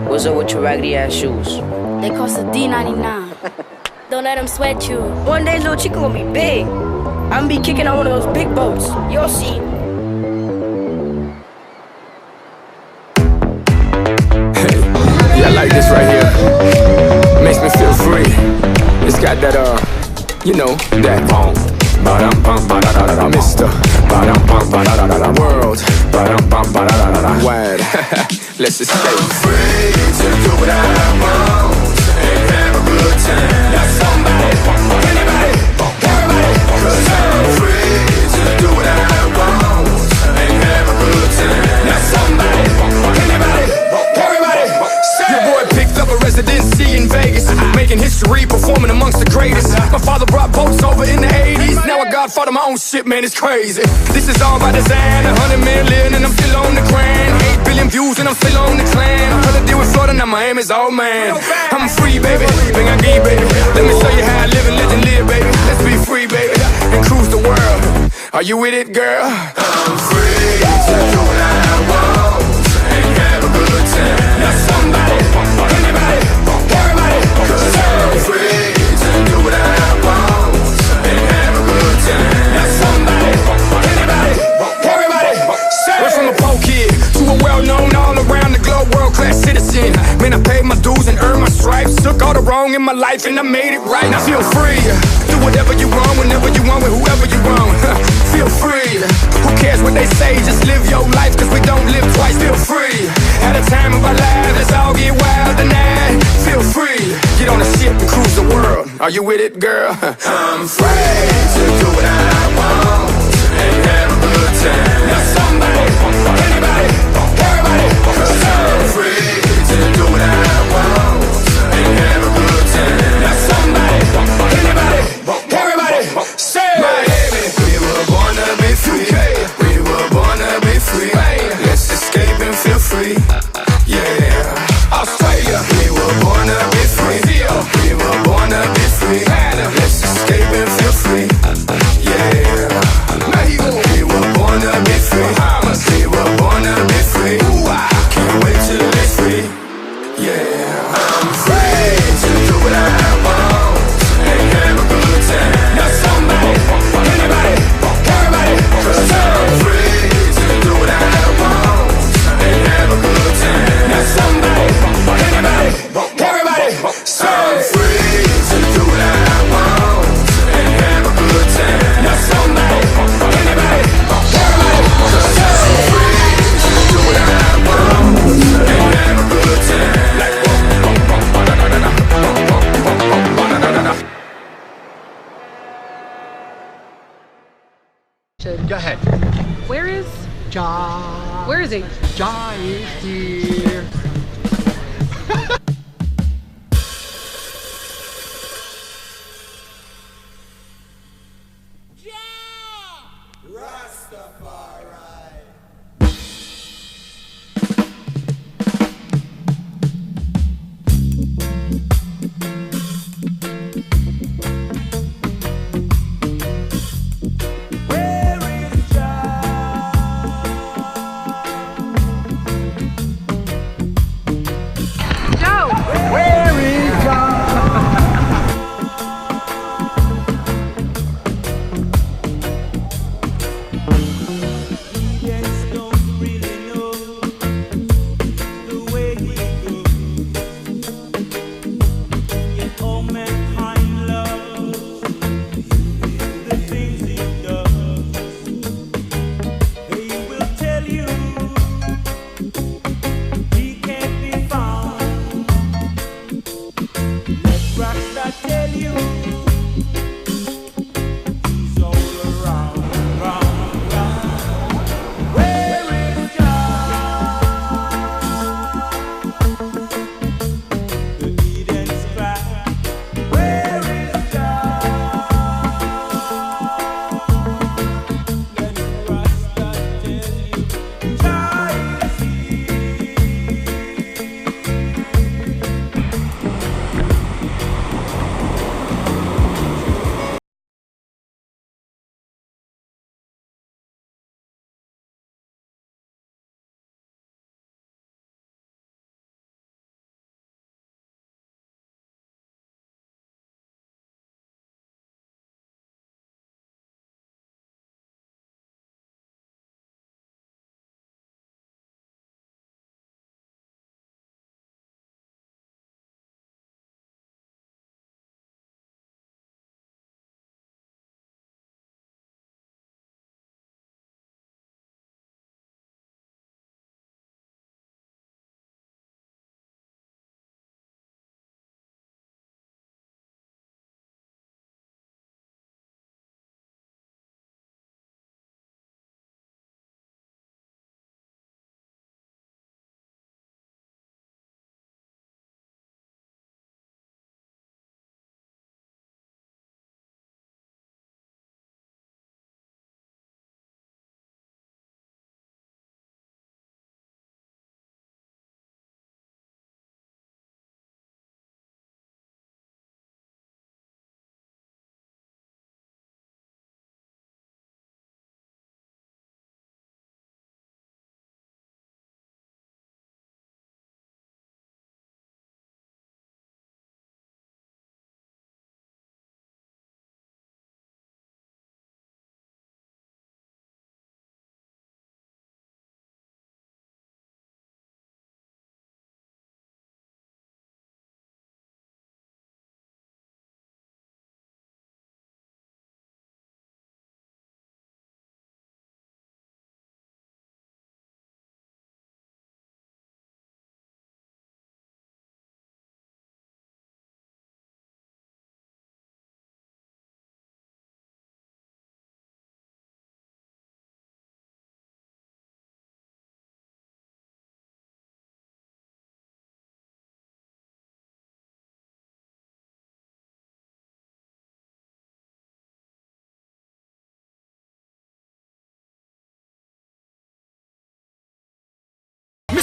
What's up with your raggedy ass shoes? They cost a $D.99. Don't let them sweat you. One day little chicken gonna be big. I'm gonna be kicking on one of those big boats. You'll see. Hey, yeah, I like this right here. Makes me feel free. It's got that, you know, that bong. Mr. World. Wide. Let's escape. I'm free to do what I want and have a good time. Now somebody, anybody, everybody, 'cause I'm free to do what I want and have a good time. Now somebody, anybody, everybody, say. Your boy picked up a residency in Vegas, making history, performing amongst the greatest. My father brought boats over in the 80s. Now I godfather my own shit, man, it's crazy. This is all by design, 100 million and I'm still on the grind. 8 billion views and I'm still on the climb. I'm trying to deal with Florida, now Miami's all man. I'm free, baby, bring a gay, baby. Let me show you how I live and legend live, baby. Let's be free, baby, and cruise the world. Are you with it, girl? I'm free to do what I want and have a good time. Now somebody, anybody, everybody, 'cause I'm free to do what I want and have a good time. Now somebody, anybody, everybody, say. Went from a poor kid to a well-known all around the globe world-class citizen. Man, I paid my dues and earned my stripes. Took all the wrong in my life and I made it right. Now feel free, do whatever you want, whenever you want, with whoever you want. Feel free, who cares what they say, just live your life, 'cause we don't live twice. Feel free, at a time of our lives, let's all get wild tonight. Feel free, get on a ship and cruise the world. Are you with it, girl? I'm free to do what I want and have a good time. Now somebody, anybody, everybody, 'cause I'm free to do what I want and have a good time. Now somebody, anybody, everybody, say. Miami, we were born to be free. We were born to be free. Let's escape and feel free. Yeah. Australia, we were born to be free. We were born to be free. Let's escape and feel free. Yeah. We were born to be free. We were born to be free. Can't wait till it's free. Yeah. I'm free to do what I want and have a good time. Now somebody, anybody, everybody, 'cause I'm free to do what I want and have a good time. Now somebody, anybody, everybody, so I'm free to do what I want and have a good time. Now somebody, anybody, everybody, 'cause I'm free to do what I want and have a good time. Go ahead. Where is Ja. Where is he? Ja is here.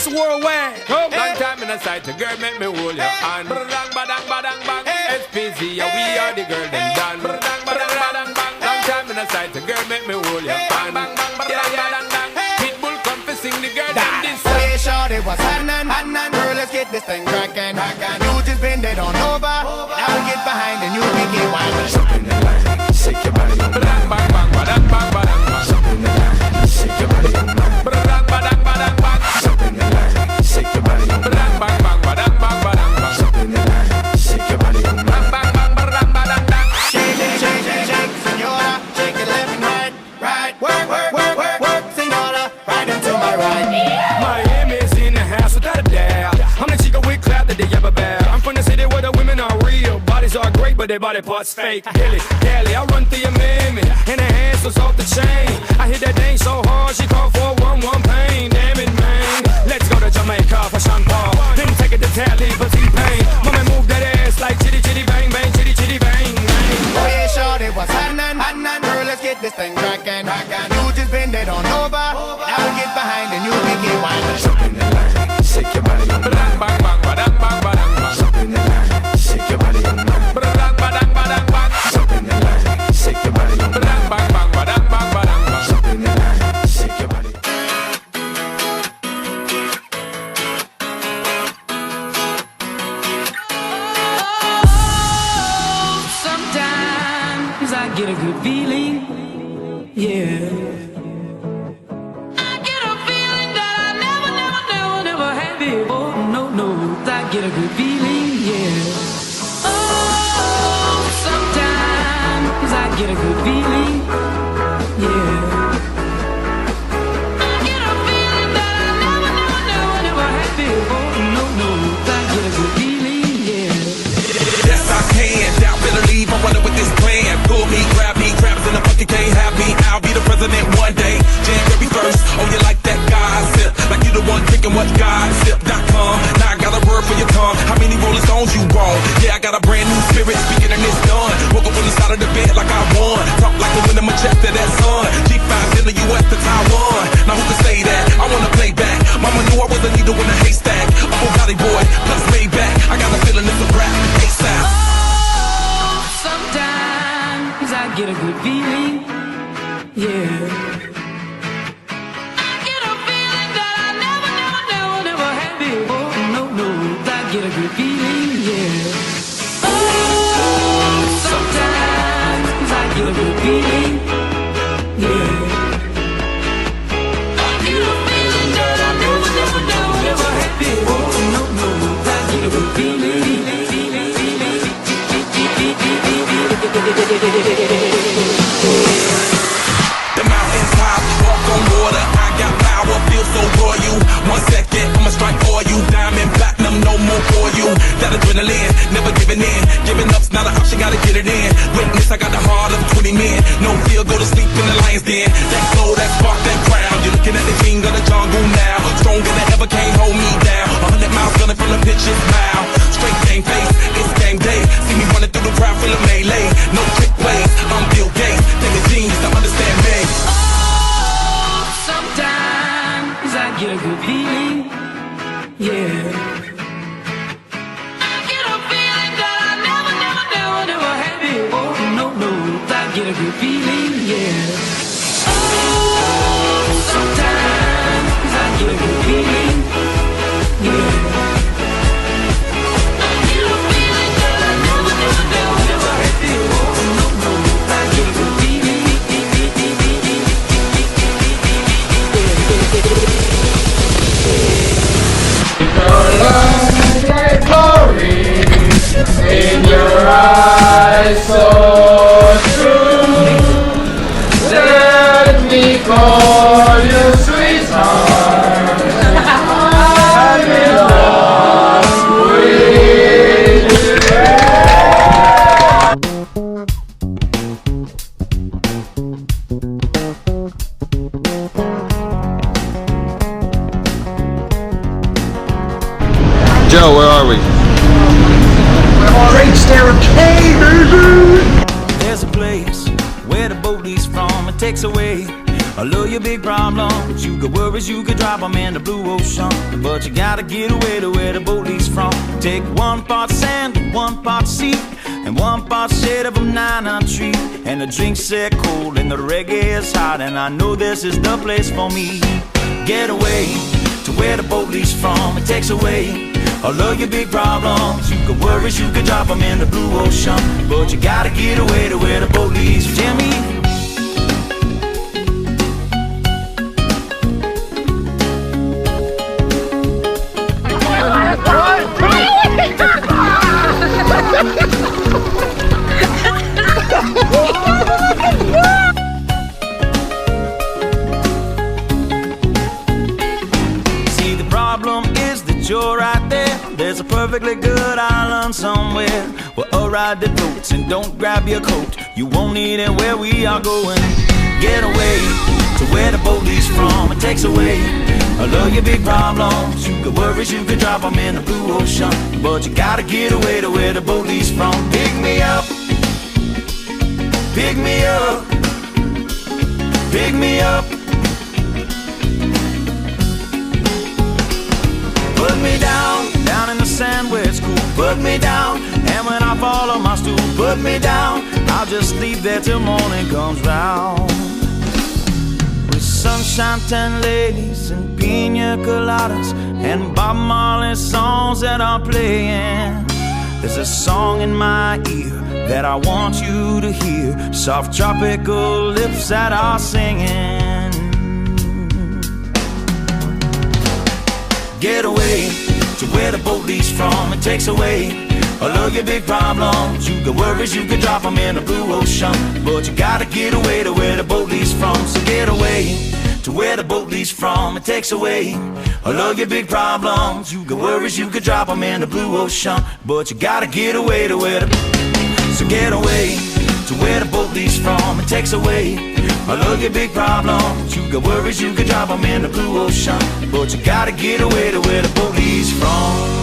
Mr. Worldwide. Long time in the sight, the girl make me hold your hand. Badang, badang, badang, bang. SPC, yeah, we are the girl them done. Badang, badang, badang, bang. Long time in the sight, the girl make me hold your hand. Yeah, yeah. Pitbull come to sing the girl them this song. Hey, shorty, what's happening? Girl, let's get this thing crackin'. You just bend it on over. Now get behind and you make it wine. Jump in the line, shake your body on badang, bang, bang, badang, bang, badang, bang. Jump in the line, shake your body on badang, badang, badang, bang. Jump in the line, shake your body on badang, bang, bang, badang, bang, badang, bang. Jump in the line, shake your body on bang, bang, bang, badang, badang, bang. Shake it, shake it, shake, senora. Shake it left and right, right. Work, work, work, work, work, senora. Right into my right. Miami's in the house without a doubt. I'm the chica with clap that they ever bow. I'm from the city where the women are real. Bodies are great, but their body parts fake. Dilly, Dally, I run through your mammy, and her hands was off the chain. I hit that thing so hard, she called for a 1-1 pain. Damn it, man. Let's go to Jamaica for Sean Paul. Then take it to Tally for T-Pain. Mama move that ass like chitty chitty bang bang, chitty chitty bang bang. Oh yeah, shorty, what's happening? Girl, let's get this thing crackin'. You just bend it on over. Now get behind and you make it wine. Jump in the line, shake your body on badang, bang, bang, badang, bang, badang, bang. Jump in the line, shake your body on badang, badang, badang, bang. Jump in the line, shake your body on badang, bang, bang, badang, bang, badang, bang. Jump in the line, shake your body. Sometimes I get a good feeling, yeah. I get a feeling that I never had before. No, I get a good feeling, yeah. Oh, sometimes I get a good feeling, yeah. I get a feeling that I never had before. No, I get a good feeling, yeah. Yes, I can. Doubt better leave. I'm running with this plan. Pull me, grab me, crabs in the bucket can't have me. I'll be the president one day. January 1st. Oh, you like that gossip? Like you the one drinking what gossip.com. Now I got a word for your tongue. How many Rolling Stones you want? Yeah, I got a brand new spirit speaking and it's done. Woke up on the side of the bed like I won. Talk like the wind in my chest to that sun. G5 in the US to Taiwan. Now who can say that? I wanna play back. Mama knew I was a needle in a haystack. I'm a Bugatti boy, plus Maybach. I got a feeling it's a rap. ASAP. Sometimes I get a good feeling, yeah. I get a feeling that I never had before. No, I get a good feeling, yeah. Oh, sometimes I get a good feeling, yeah. I get a feeling that I never had before. No, I get a good feeling. The mountains high, walk on water. I got power, feel so royal. 1 second, I'ma strike for you. Diamond, platinum, no more for you. That adrenaline, never giving in. Giving up's not an option, gotta get it in. Witness, I got the heart of 20 men. No fear, go to sleep in the lion's den. That glow, that spark, that crown. You're looking at the king of the jungle now. Stronger than ever, can't hold me down. 100 miles gunning from the pitch's mouth. Straight game face, it's game day. See me running through the crowd, full of melee. No trick plays, I'm Bill Gates. Take a genius to understand me. Oh, sometimes I get a good feeling, yeah. I get a feeling that I never had before. No, I get a good feeling, yeah. Oh, sometimes I get a good feeling, yeah. I get a feeling that I never had before. No, I get a good feeling. Glory in your eyes, so true. Let me call you sweetheart. I'm in love with you. Joe, where are we? Great Staircase. There's a place where the boat leaves from. It takes away All of your big problems, you got worries, you could drop them in the blue ocean. But you gotta get away to where the boat leaves from. Take 1 part sand, 1 part sea, and 1 part shade of a 9 tree. And the drinks set cold and the reggae is hot, and I know this is the place for me. Get away to where the boat leaves from. It takes away all of your big problems. You got worries, you could drop them in the blue ocean. But you gotta get away to where the boat leaves. Jimmy. See, the problem is that you're right there. There's a perfectly good island somewhere where I'll ride the boats and don't grab your coat. You won't need it where we are going. Get away to where the boat leaves from. It takes away all of your big problems. You got worries, you could drop them in the blue ocean. But you gotta get away to where the boat leaves from. Pick me up, pick me up, pick me up. Put me down, down in the sand where it's cool. Put me down, and when I fall on my stool, put me down. I'll just leave there till morning comes round. With sunshine, 10 ladies, and pina coladas, and Bob Marley songs that are playing. There's a song in my ear that I want you to hear. Soft tropical lips that are singing. Get away to where the boat leaves from. It takes away all of your big problems. You got worries, you could drop them in the blue ocean. But you gotta get away to where the boat leaves from. So get away to where the boat leaves from. It takes away all of your big problems. You got worries, you could drop them in the blue ocean. But you gotta get away to where the... So get away to where the boat leaves from. It takes away all of your big problems. You got worries, you could drop them in the blue ocean. But you gotta get away to where the boat leaves from.